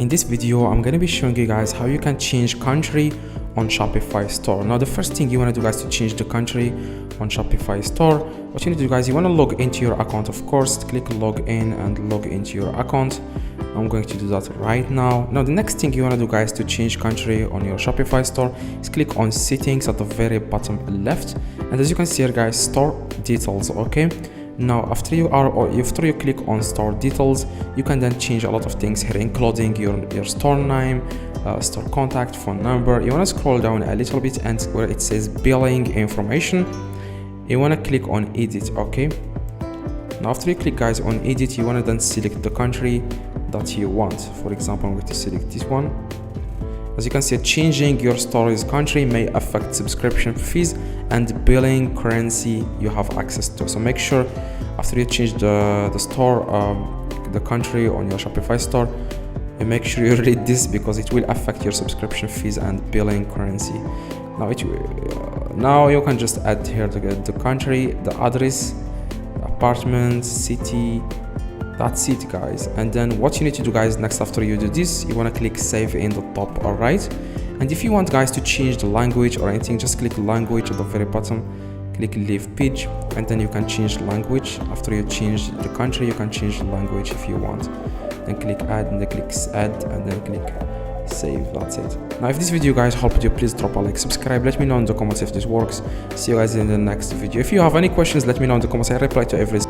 In this video, I'm going to be showing you guys how you can change country on Shopify Store. Now, the first thing you want to do, guys, to change the country on Shopify Store, what you need to do, guys, you want to log into your account. Of course, click log in and log into your account. I'm going to do that right now. Now, the next thing you want to do, guys, to change country on your Shopify Store is click on settings at the very bottom left. And as you can see here, guys, store details. Okay. Now, after you click on store details, you can then change a lot of things here, including your store name, store contact, phone number. You want to scroll down a little bit, and where it says billing information, you want to click on edit. Okay. Now, after you click, guys, on edit, you want to then select the country that you want. For example, I'm going to select this one. As you can see, changing your store's country may affect subscription fees and billing currency you have access to. So make sure after you change the store, the country on your Shopify store, you make sure you read this, because it will affect your subscription fees and billing currency. Now you can just add here the country, the address, apartment, city. That's it, guys. And then what you need to do, guys, next after you do this, you want to click save in the top. All right. And if you want, guys, to change the language or anything, just click language at the very bottom, click leave page, and then you can change the language. After you change the country, you can change the language if you want. Then click add, and then click add, and then click save. That's it. Now, if this video, guys, helped you, please drop a like, subscribe, let me know in the comments if this works. See you guys in the next video. If you have any questions, let me know in the comments. I reply to every